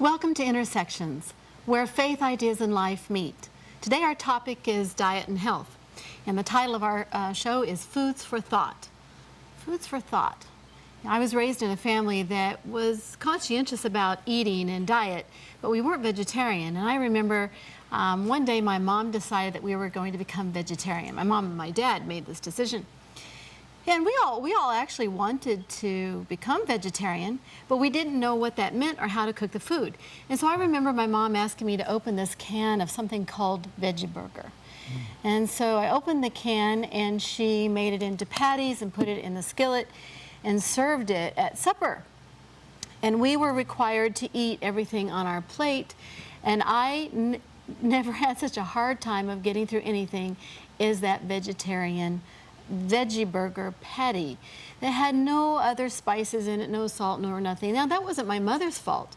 Welcome to Intersections, where faith, ideas, and life meet. Today our topic is diet and health, and the title of our show is Foods for Thought. Foods for Thought. I was raised in a family that was conscientious about eating and diet, but we weren't vegetarian. And I remember one day my mom decided that we were going to become vegetarian. My mom and my dad made this decision. And we all actually wanted to become vegetarian, but we didn't know what that meant or how to cook the food. And so I remember my mom asking me to open this can of something called veggie burger. And so I opened the can and she made it into patties and put it in the skillet and served it at supper. And we were required to eat everything on our plate. And I never had such a hard time of getting through anything as that vegetarian veggie burger patty that had no other spices in it, no salt, nor nothing. Now, that wasn't my mother's fault.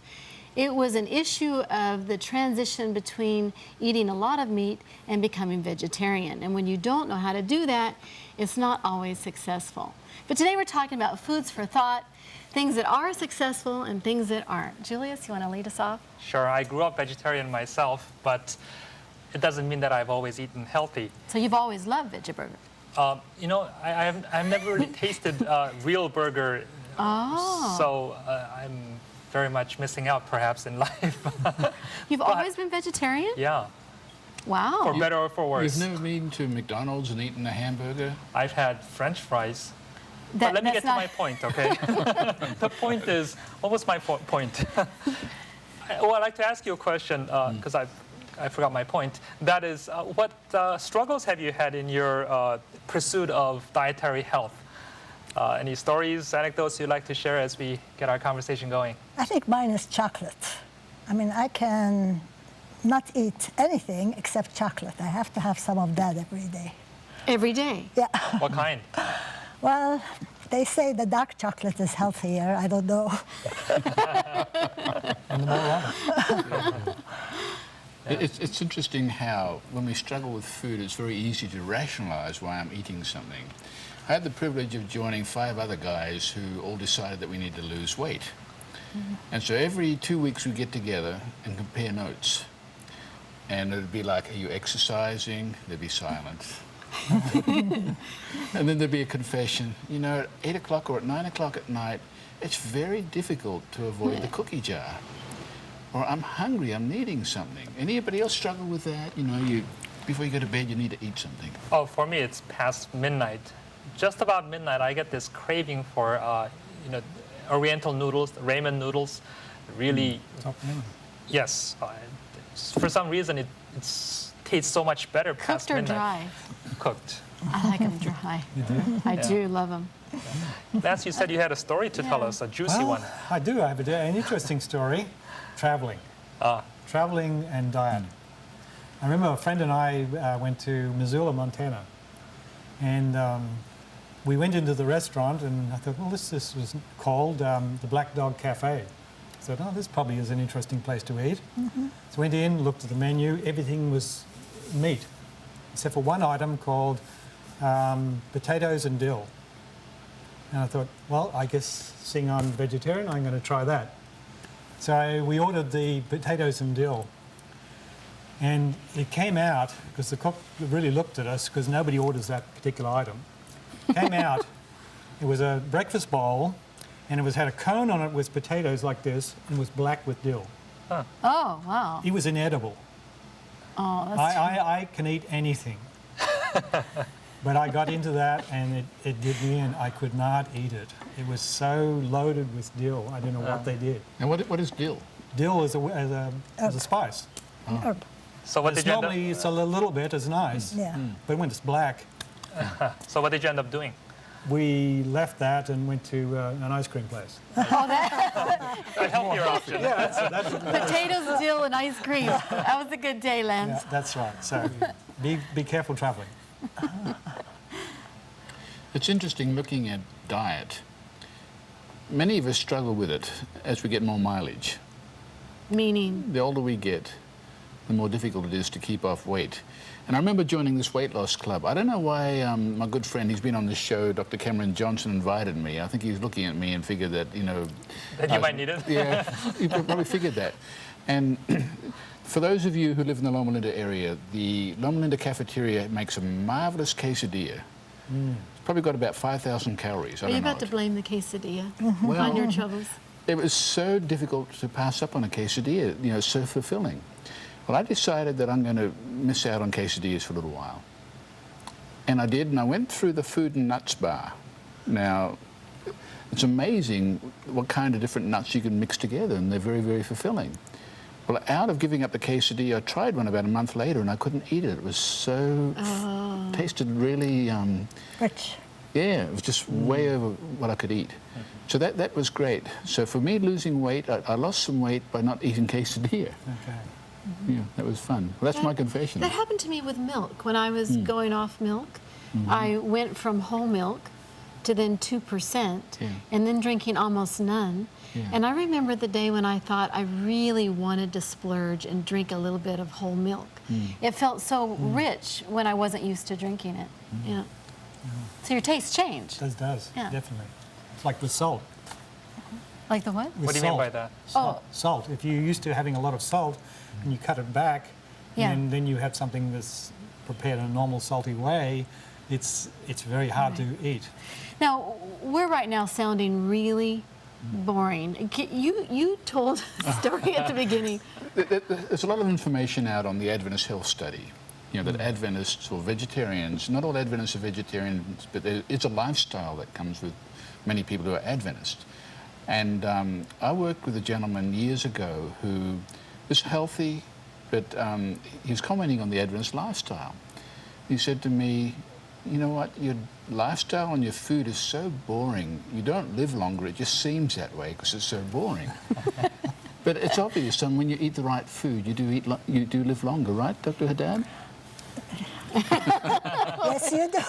It was an issue of the transition between eating a lot of meat and becoming vegetarian. And when you don't know how to do that, it's not always successful. But today we're talking about foods for thought, things that are successful and things that aren't. Julius, you want to lead us off? Sure. I grew up vegetarian myself, but it doesn't mean that I've always eaten healthy. So you've always loved veggie burger? You know, I've never really tasted real burger, so I'm very much missing out, perhaps, in life. You've always been vegetarian? Yeah. Wow. For better or for worse. You've never been to McDonald's and eaten a hamburger? I've had French fries. But let me get to my point, okay? The point is, what was my point? Well, I'd like to ask you a question, because I forgot my point. That is, what struggles have you had in your pursuit of dietary health? Any stories, anecdotes you'd like to share as we get our conversation going? I think mine is chocolate. I mean, I can not eat anything except chocolate. I have to have some of that every day. Every day? Yeah. What kind? Well, they say the dark chocolate is healthier. I don't know. And the more It's interesting how, when we struggle with food, it's very easy to rationalize why I'm eating something. I had the privilege of joining 5 other guys who all decided that we need to lose weight. And so every 2 weeks we get together and compare notes. And it'd be like, are you exercising? There'd be silence. And then there'd be a confession. You know, at 8 o'clock or at 9 o'clock at night, it's very difficult to avoid the cookie jar. Or I'm hungry, I'm needing something. Anybody else struggle with that? You know, before you go to bed, you need to eat something. Oh, for me, it's past midnight. Just about midnight, I get this craving for, you know, Oriental noodles, ramen noodles. Really, yes. For some reason, it tastes so much better past midnight. Cooked or dry? Cooked. I like them dry. You do? I do love them. Lance, you said you had a story to tell us, a juicy one. I do. I have an interesting story. Traveling. Traveling and diet. I remember a friend and I went to Missoula, Montana. And we went into the restaurant and I thought, well, this was called the Black Dog Cafe. I thought, oh, this probably is an interesting place to eat. So went in, looked at the menu, everything was meat, except for one item called potatoes and dill. And I thought, well, I guess seeing I'm vegetarian, I'm going to try that. So we ordered the potatoes and dill. And it came out, because the cook really looked at us, because nobody orders that particular item. Came out, it was a breakfast bowl, and it had a cone on it with potatoes like this, and was black with dill. Oh, wow. It was inedible. Oh, that's I can eat anything. But I got into that, and it did me in. I could not eat it. It was so loaded with dill. I don't know what they did. And what is dill? Dill is a spice. Herb. So what did you end up? Normally, it's a little bit. It's nice. Yeah. But when it's black, So what did you end up doing? we left that and went to an ice cream place. A healthier option. Yeah, potatoes, dill, and ice cream. That was a good day, Lance. yeah, that's right. So be careful traveling. It's interesting looking at diet. Many of us struggle with it as we get more mileage. Meaning? The older we get, the more difficult it is to keep off weight. And I remember joining this weight loss club. I don't know why my good friend, he's been on this show, Dr. Cameron Johnson, invited me. I think he was looking at me and figured that, you know... That you might need it? Yeah, he probably figured that. And for those of you who live in the Loma Linda area, the Loma Linda cafeteria makes a marvelous quesadilla. It's probably got about 5,000 calories. Are you about to blame the quesadilla Well, on your troubles? It was so difficult to pass up on a quesadilla, you know, so fulfilling. Well, I decided that I'm going to miss out on quesadillas for a little while. And I did, and I went through the Food and Nuts bar. Now, it's amazing what kind of different nuts you can mix together, and they're very, very fulfilling. Well, out of giving up the quesadilla, I tried one about a month later, and I couldn't eat it. It was so... tasted really... Rich. Yeah, it was just way over what I could eat. So that was great. So for me, losing weight, I lost some weight by not eating quesadilla. Okay. Yeah, that was fun. Well, that's my confession. That happened to me with milk. When I was going off milk, I went from whole milk to then 2%, and then drinking almost none. Yeah. And I remember the day when I thought I really wanted to splurge and drink a little bit of whole milk. It felt so rich when I wasn't used to drinking it. Yeah. So your taste changed. It does, Yeah. definitely. It's like with salt. Like the what? With What do you mean salt. by that? Salt. If you're used to having a lot of salt and you cut it back, and then you have something that's prepared in a normal salty way, it's very hard to eat. Now, we're right now sounding really boring. You told a story at the beginning. There's a lot of information out on the Adventist health study. You know, that Adventists or vegetarians, not all Adventists are vegetarians, but it's a lifestyle that comes with many people who are Adventist. And I worked with a gentleman years ago who was healthy, but he was commenting on the Adventist lifestyle. He said to me, you know what, your lifestyle and your food is so boring. You don't live longer, it just seems that way because it's so boring. But it's obvious, and when you eat the right food, you do live longer, right, Dr. Haddad? Yes, you do.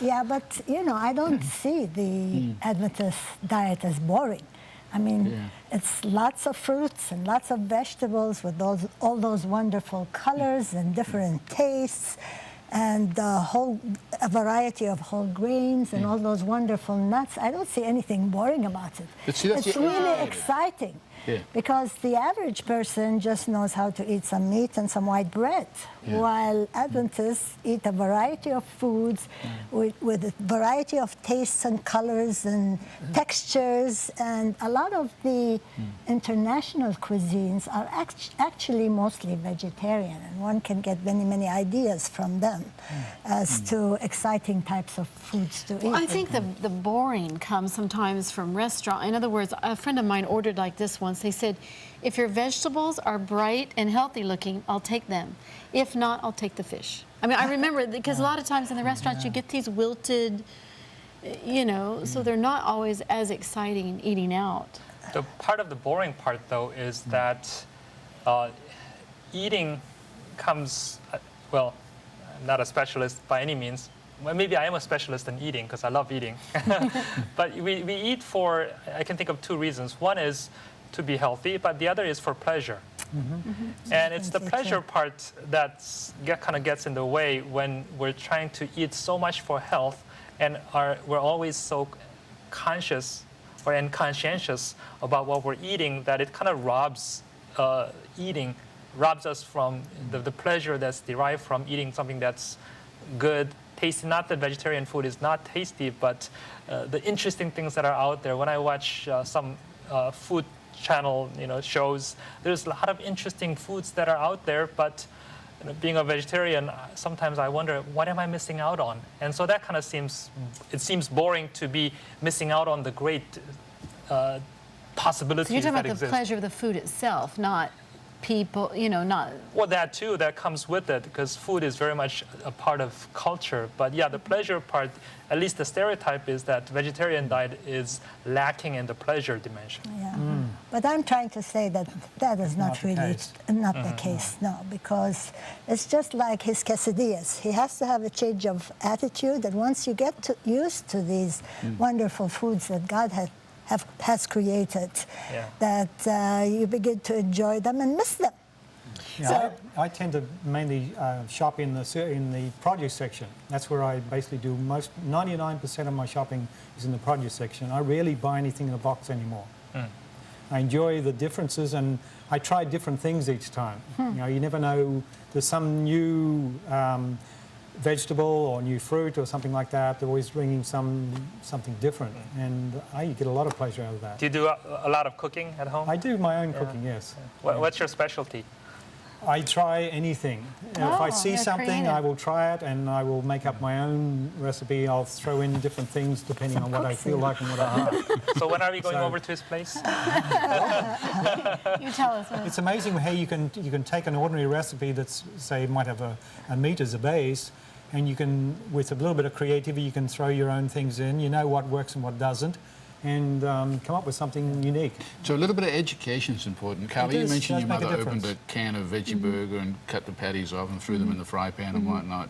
Yeah, but, you know, I don't see the Adventist diet as boring. I mean, it's lots of fruits and lots of vegetables with all those wonderful colors and different tastes, and a variety of whole grains and all those wonderful nuts. I don't see anything boring about it. But see, that's It's really exciting. Because the average person just knows how to eat some meat and some white bread, while Adventists eat a variety of foods with a variety of tastes and colors and textures, and a lot of the international cuisines are actually mostly vegetarian, and one can get many, many ideas from them as to exciting types of foods to eat. Well, I think the boring comes sometimes from restaurant. In other words, a friend of mine ordered like this once. They said, if your vegetables are bright and healthy looking, I'll take them. If not, I'll take the fish. I mean, I remember, because a lot of times in the restaurants you get these wilted, you know, so they're not always as exciting eating out. The part of the boring part, though, is that eating comes, well, I'm not a specialist by any means. Well, maybe I am a specialist in eating because I love eating. But we eat for, I can think of two reasons. One is to be healthy, but the other is for pleasure. And it's the pleasure part that kind of gets in the way when we're trying to eat so much for health, and we're always so conscious and conscientious about what we're eating that it kind of robs us from the pleasure that's derived from eating something that's good, tasty. Not that vegetarian food is not tasty, but the interesting things that are out there. When I watch some food channel, shows, there's a lot of interesting foods that are out there, but being a vegetarian, sometimes I wonder, what am I missing out on? And so that kind of seems boring to be missing out on the great possibilities so you're talking that about exist. the pleasure of the food itself, not people, not... Well, that too, that comes with it, because food is very much a part of culture. But yeah, the pleasure part, at least the stereotype is that vegetarian diet is lacking in the pleasure dimension. Yeah. But I'm trying to say that that is not really not the case, no, because it's just like his quesadillas. He has to have a change of attitude, and once you get used to these wonderful foods that God has created, that you begin to enjoy them and miss them. Yeah, So, I tend to mainly shop in the produce section. That's where I basically do 99% of my shopping is in the produce section. I rarely buy anything in a box anymore. I enjoy the differences, and I try different things each time. You know, you never know. There's some new vegetable or new fruit or something like that. They're always bringing something different, and I get a lot of pleasure out of that. Do you do a lot of cooking at home? I do my own cooking, yes. What's your specialty? I try anything. If I see something, creative. I will try it, and I will make up my own recipe. I'll throw in different things depending on what I feel like and what I like. So when are we going over to his place? you tell us. It's amazing how you can take an ordinary recipe that's, say, might have a meat as a base, and you can, with a little bit of creativity, you can throw your own things in. You know what works and what doesn't, and come up with something unique. So a little bit of education is important. Carly, you mentioned your does make mother a opened difference. a can of veggie burger and cut the patties off and threw them in the fry pan and whatnot.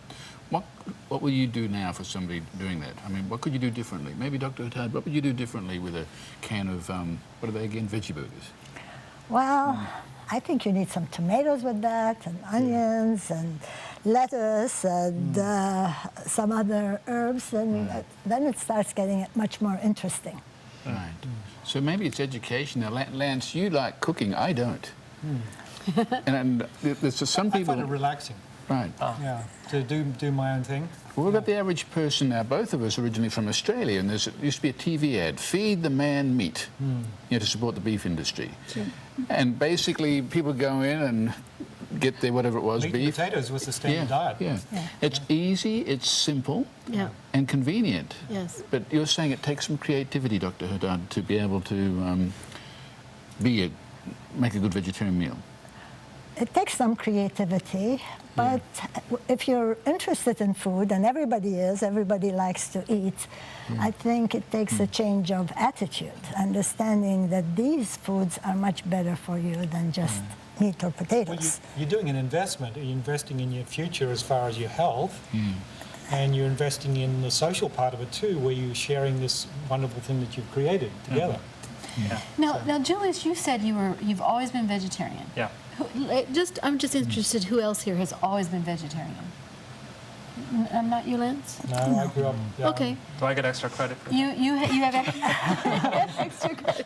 What will you do now for somebody doing that? I mean, what could you do differently? Maybe Dr. Hattard, what would you do differently with a can of, what are they again, veggie burgers? Well, I think you need some tomatoes with that, and onions, and lettuce, and some other herbs, and then it starts getting much more interesting. Right. So maybe it's education. Now, Lance, you like cooking. I don't. And there's just some I people... find it relaxing. Right. Yeah, to do my own thing. Well, we've got the average person now, both of us originally from Australia, and there used to be a TV ad, feed the man meat, you know, to support the beef industry. Sure. And basically people go in and get their whatever it was, Meat beef. and potatoes was the standard diet. Yeah. It's easy, it's simple, Yeah. and convenient. Yes. But you're saying it takes some creativity, Dr. Haddad, to be able to make a good vegetarian meal. It takes some creativity, but if you're interested in food, and everybody likes to eat, I think it takes a change of attitude, understanding that these foods are much better for you than just meat or Well, potatoes. you're doing an investment. You're investing in your future as far as your health, and you're investing in the social part of it too, where you're sharing this wonderful thing that you've created together. Now, Julius, you said you've always been vegetarian. Yeah. I'm just interested. Who else here has always been vegetarian? Not you, Lance. No, I grew up. Okay. Do I get extra credit for that? You have extra credit.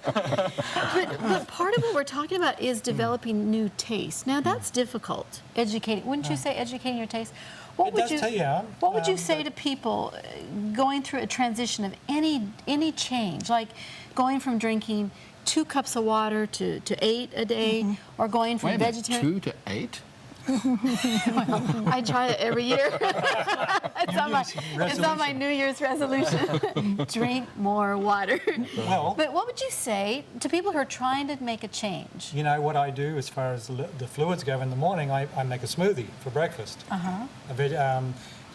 But part of what we're talking about is developing new tastes. Now that's difficult. Educating, wouldn't you say educating your taste? What would you say to people going through a transition of any change, like going from drinking 2 cups of water to 8 a day, or going from vegetarian 2 to 8? I try it every year. It's on my New Year's resolution. Drink more water. Well, but what would you say to people who are trying to make a change? you know what I do as far as the fluids go in the morning? I make a smoothie for breakfast.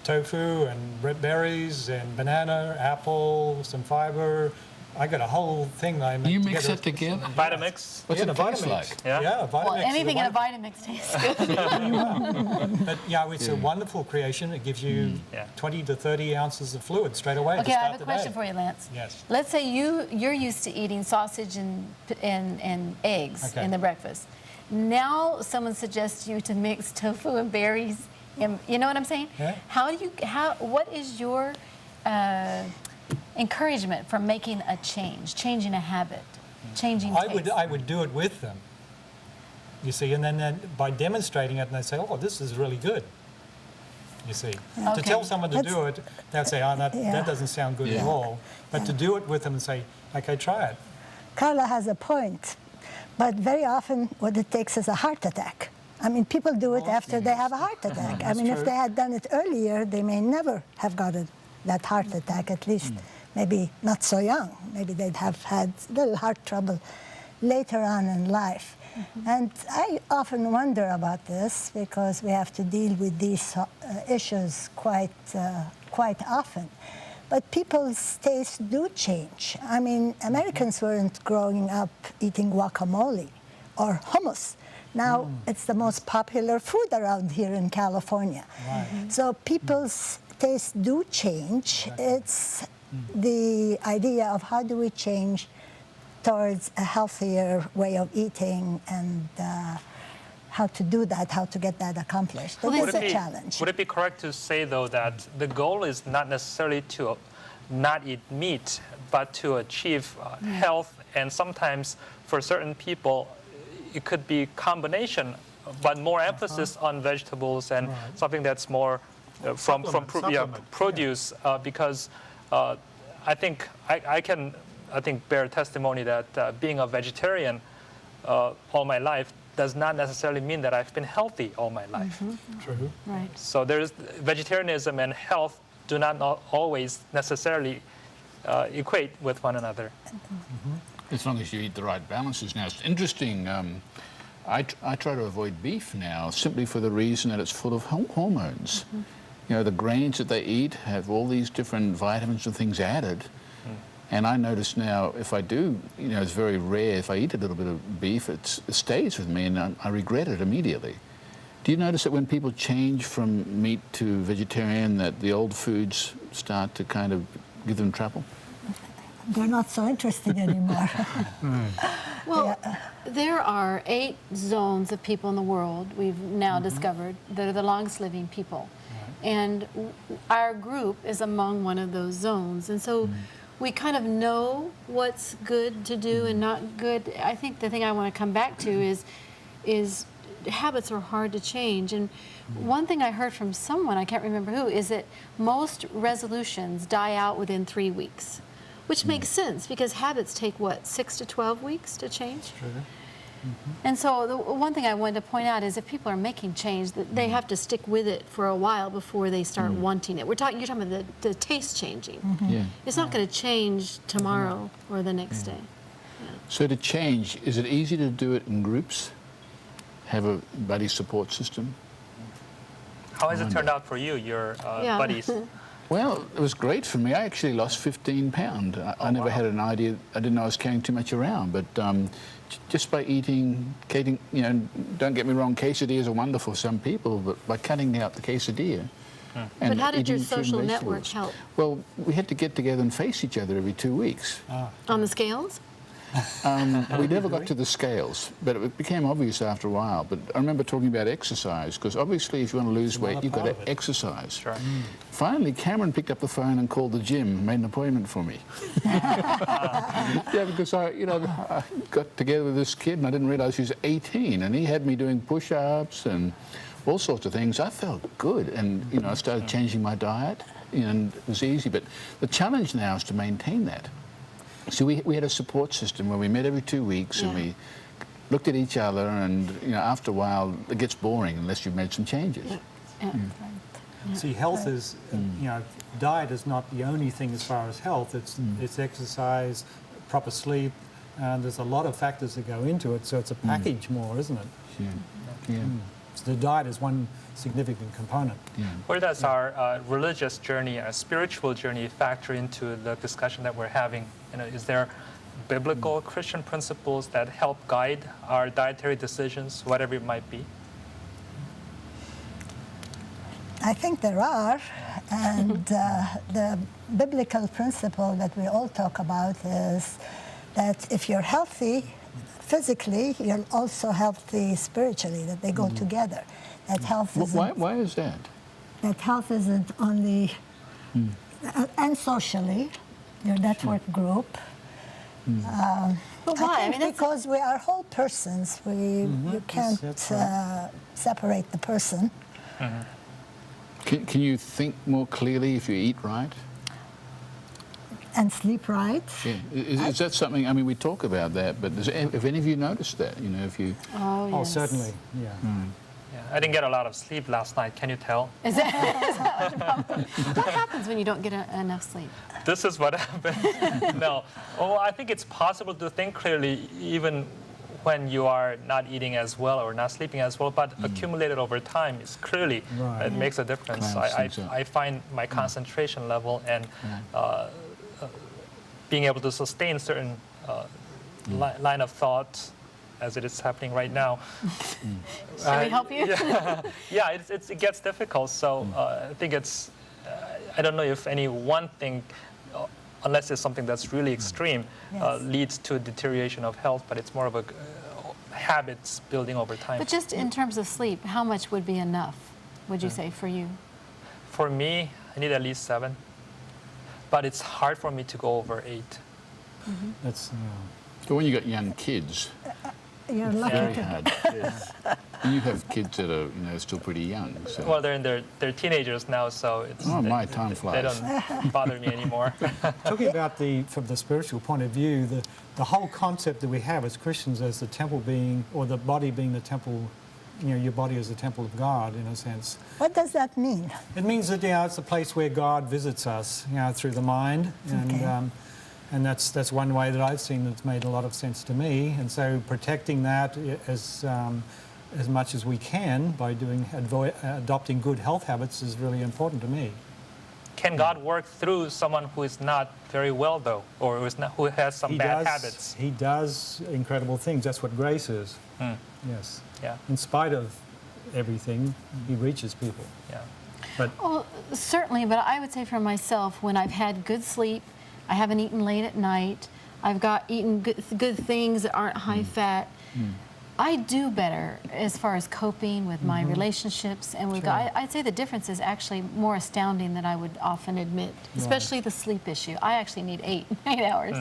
Tofu and red berries and banana, apple, some fiber. I got a whole thing that I make You together. mix it together? Vitamix? What's Yeah, it the taste Vitamix. like? Yeah? Yeah, Vitamix. Well, is anything in a wonderful- Vitamix tastes good. But yeah, it's a wonderful creation. It gives you 20 to 30 ounces of fluid straight away. Okay, to I start have a the question day. for you, Lance. Yes. Let's say you're used to eating sausage and eggs in the breakfast. Now someone suggests you to mix tofu and berries. You know what I'm saying? Yeah. What is your encouragement for making a change, changing a habit, changing taste? I would do it with them. You see, and then by demonstrating it, and they say, "Oh, this is really good." You see, to tell someone to do it, they'll say, "Oh, that doesn't sound good at all." But to do it with them and say, "Okay, try it." Carla has a point, but very often what it takes is a heart attack. I mean, people do it after they have a heart attack. I mean, if they had done it earlier, they may never have gotten that heart attack, at least maybe not so young. Maybe they'd have had little heart trouble later on in life. And I often wonder about this because we have to deal with these issues quite often. But people's tastes do change. I mean, Americans weren't growing up eating guacamole or hummus. Now it's the most popular food around here in California. So people's tastes do change. It's the idea of how do we change towards a healthier way of eating and how to do that, how to get that accomplished. That is a challenge. Would it be correct to say, though, that the goal is not necessarily to not eat meat, but to achieve health, and sometimes for certain people it could be combination, but more emphasis on vegetables and something that's more from produce, because I think I can bear testimony that being a vegetarian all my life does not necessarily mean that I've been healthy all my life. True. Right. So there's vegetarianism and health do not always necessarily equate with one another. As long as you eat the right balances. Now, it's interesting. I try to avoid beef now simply for the reason that it's full of hormones. You know, the grains that they eat have all these different vitamins and things added. And I notice now, if I do, you know, it's very rare, if I eat a little bit of beef, it stays with me and I regret it immediately. Do you notice that when people change from meat to vegetarian, that the old foods start to kind of give them trouble? They're not so interesting anymore. Well, there are 8 zones of people in the world we've now discovered that are the longest living people. And our group is among one of those zones. And so we kind of know what's good to do and not good. I think the thing I want to come back to is habits are hard to change. And one thing I heard from someone, I can't remember who, is that most resolutions die out within 3 weeks, which makes sense because habits take, what, 6 to 12 weeks to change? True. And so the one thing I wanted to point out is if people are making change, that they have to stick with it for a while before they start wanting it. You're talking about the taste changing. It's not going to change tomorrow or the next day. So to change, is it easy to do it in groups? Have a buddy support system? How has it turned out for you, your buddies? Well, it was great for me. I actually lost 15 pounds. I never had an idea. I didn't know I was carrying too much around, but just by eating, you know, don't get me wrong, quesadillas are wonderful for some people, but by cutting out the quesadilla. But how did your social network help? Well, we had to get together and face each other every 2 weeks. On the scales? We never got to the scales, but it became obvious after a while. But I remember talking about exercise, because obviously if you want to lose weight, you've got to exercise. Sure. Finally, Cameron picked up the phone and called the gym, made an appointment for me. Yeah, because I got together with this kid and I didn't realize he was 18, and he had me doing push-ups and all sorts of things. I felt good, and I started changing my diet, and it was easy. But the challenge now is to maintain that. So we had a support system where we met every 2 weeks and we looked at each other, and after a while it gets boring unless you've made some changes. See, health is, diet is not the only thing as far as health. It's exercise, proper sleep, and there's a lot of factors that go into it. So it's a package more, isn't it? Yeah. So the diet is one significant component. Where does our religious journey, our spiritual journey factor into the discussion that we're having? Is there biblical Christian principles that help guide our dietary decisions, whatever it might be? I think there are, and the biblical principle that we all talk about is that if you're healthy physically, you're also healthy spiritually, that they go together. That health isn't, why is that? That health isn't only, and socially, your network group. But why? I think because we are whole persons, you can't separate the person. Can you think more clearly if you eat right? And sleep right. Yeah. Is that something, I mean, we talk about that, but have any of you noticed that? If you... Oh, yes. Oh, certainly, yeah. I didn't get a lot of sleep last night. Can you tell? Is that what happens when you don't get enough sleep? This is what happens. No. Oh, I think it's possible to think clearly even when you are not eating as well or not sleeping as well, but accumulated over time is clearly, it makes a difference. I find my concentration level and being able to sustain certain line of thought as it is happening right now. Can we help you? Yeah, it gets difficult. So I think it's, I don't know if any one thing, unless it's something that's really extreme, leads to deterioration of health, but it's more of a habits building over time. But just in terms of sleep, how much would be enough, would you say, for you? For me, I need at least 7. But it's hard for me to go over 8. Mm-hmm. That's, So when you got young kids, You're lucky very to hard. Yes. And you have kids that are, still pretty young. So. Well, they're in they're teenagers now, so it's my time flies. They don't bother me anymore. Talking about from the spiritual point of view, the whole concept that we have as Christians as the temple being, or the body being the temple, your body is the temple of God in a sense. What does that mean? It means that it's a place where God visits us, through the mind, and Okay. And that's one way that I've seen that's made a lot of sense to me. And so protecting that as much as we can by adopting good health habits is really important to me. Can God work through someone who is not very well, though, or who has some bad habits? He does incredible things. That's what grace is. Yes. Yeah. In spite of everything, he reaches people. Yeah. But Well, certainly, but I would say for myself, when I've had good sleep, I haven't eaten late at night, I've eaten good things that aren't high fat, I do better as far as coping with my relationships. And with God. I'd say the difference is actually more astounding than I would often admit, especially the sleep issue. I actually need 8 hours.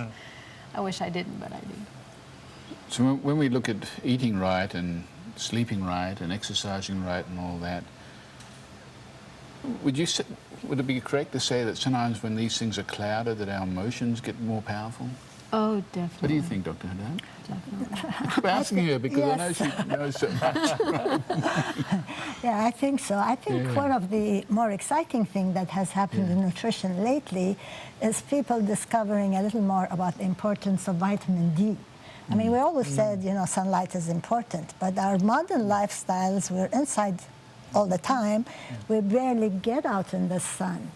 I wish I didn't, but I do. So when we look at eating right and sleeping right and exercising right and all that, would it be correct to say that sometimes when these things are clouded that our emotions get more powerful? Oh, definitely. What do you think, Dr. Haddad? Definitely. I'm asking her because I know she knows so much. Yeah, I think so. I think one of the more exciting things that has happened in nutrition lately is people discovering a little more about the importance of vitamin D. I mean, we always said, sunlight is important, but our modern lifestyles, we're inside all the time. We barely get out in the sun.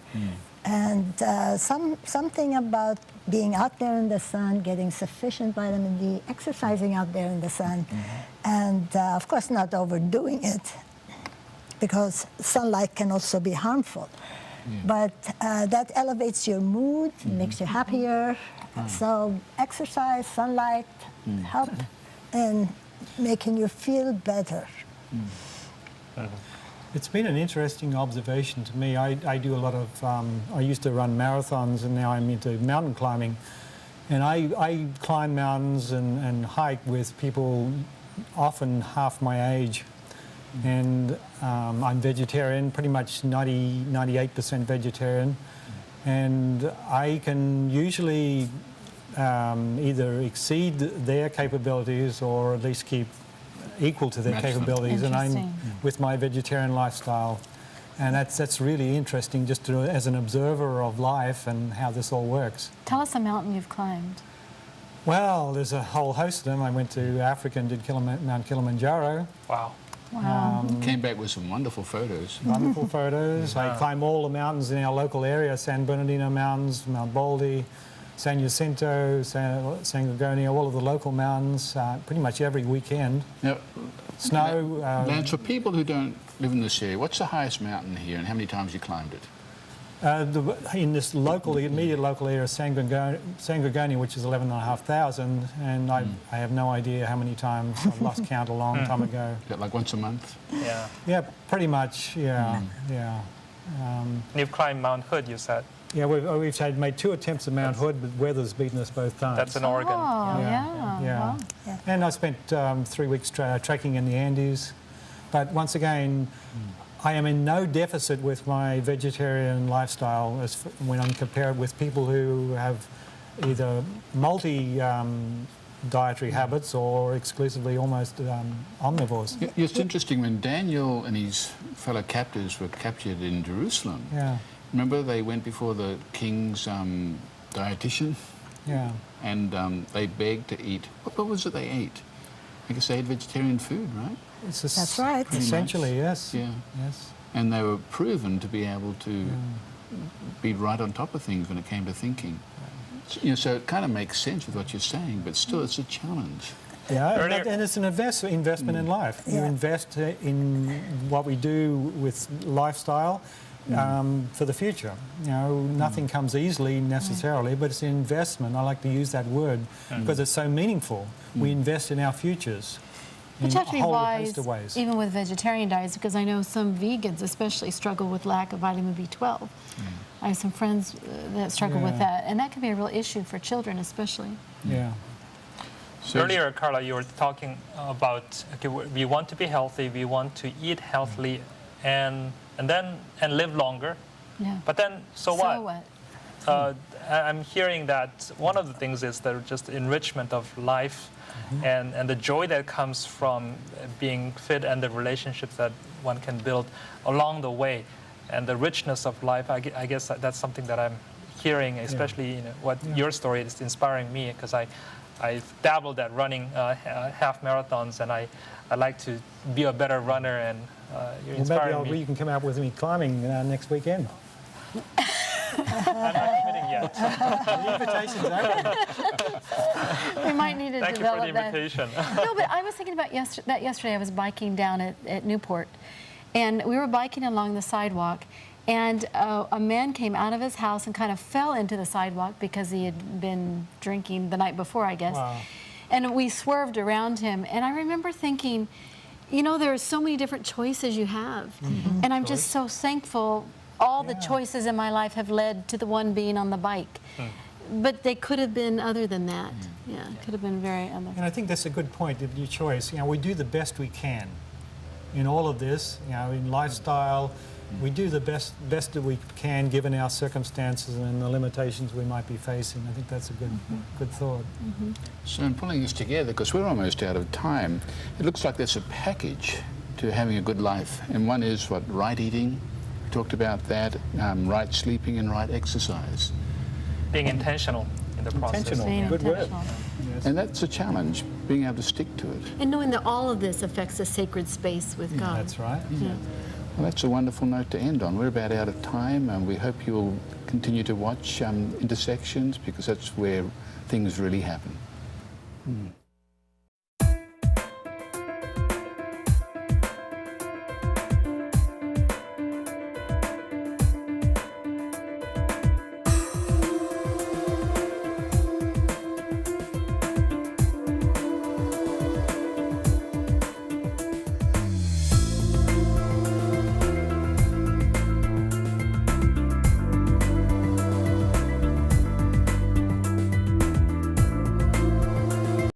And something about being out there in the sun, getting sufficient vitamin D, exercising out there in the sun, and of course not overdoing it, because sunlight can also be harmful. But that elevates your mood, makes you happier. So exercise, sunlight help in making you feel better. it's been an interesting observation to me. I do a lot of, I used to run marathons and now I'm into mountain climbing. And I climb mountains and hike with people often half my age. And I'm vegetarian, pretty much 98% vegetarian. And I can usually either exceed their capabilities or at least keep equal to their capabilities. And I'm with my vegetarian lifestyle. And that's really interesting just as an observer of life and how this all works. Tell us a mountain you've climbed. Well, there's a whole host of them. I went to Africa and did Mount Kilimanjaro. Wow. Wow. Came back with some wonderful photos. Wonderful photos. I climb all the mountains in our local area, San Bernardino Mountains, Mount Baldy, San Jacinto, San Gorgonio, all of the local mountains, pretty much every weekend. Now, Snow. Lance, for people who don't live in this area, what's the highest mountain here and how many times you climbed it? In this immediate local area, San Gorgonio, which is 11,500, and I have no idea how many times. I've lost count a long time ago. Is that like once a month? Yeah. Yeah, pretty much, yeah. And you've climbed Mount Hood, you said. Yeah, we've made 2 attempts at Mount Hood, but weather's beaten us both times. That's in Oregon. Oh, Yeah. Wow. Yeah. And I spent 3 weeks trekking in the Andes. But once again, I am in no deficit with my vegetarian lifestyle when I'm compared with people who have either multi-dietary habits or exclusively almost omnivores. It's interesting when Daniel and his fellow captives were captured in Jerusalem. Yeah, Remember they went before the king's dietitian yeah. and they begged to eat. What was it they ate? I guess they ate vegetarian food, right? That's right. Essentially, yes. Yeah. Yes. And they were proven to be able to be right on top of things when it came to thinking. So it kind of makes sense with what you're saying, but still it's a challenge. Yeah, Earlier- and it's an investment in life. You Yeah. invest in what we do with lifestyle for the future. Nothing comes easily necessarily, but it's an investment. I like to use that word because it's so meaningful. We invest in our futures. in But you have a to be whole wise, host of ways. even with vegetarian diets, because I know some vegans especially struggle with lack of vitamin B12. I have some friends that struggle with that, and that can be a real issue for children especially. Yeah. So Earlier, Carla, you were talking about, okay, we want to be healthy, we want to eat healthily, and live longer. Yeah. But then, so what? I'm hearing that one of the things is the just enrichment of life, and the joy that comes from being fit, and the relationships that one can build along the way, and the richness of life. I guess that's something that I'm hearing, especially what your story is inspiring me, because I dabbled at running half marathons, and I like to be a better runner, and you're inspiring me. You can come out with me climbing next weekend. I'm not committing yet. The invitation's open. We might need to Thank develop you for the invitation. No, but I was thinking about yesterday. I was biking down at Newport, and we were biking along the sidewalk, and a man came out of his house and kind of fell into the sidewalk because he had been drinking the night before, I guess. Wow. And we swerved around him, and I remember thinking, you know, there are so many different choices you have, and I'm just so thankful. All the choices in my life have led to the one being on the bike. But they could have been other than that. Yeah, it could have been very other. And I think that's a good point, your choice. You know, we do the best we can in all of this, you know, in lifestyle. We do the best that we can given our circumstances and the limitations we might be facing. I think that's a good thought. So in pulling this together, because we're almost out of time, it looks like there's a package to having a good life. And one is what, right eating, we talked about that, right sleeping and right exercise. Being intentional in the process. Being Good word. intentional. Yes. And that's a challenge, being able to stick to it. And knowing that all of this affects the sacred space with God. That's right. Yeah. Well, that's a wonderful note to end on. We're about out of time, and we hope you'll continue to watch Intersections, because that's where things really happen.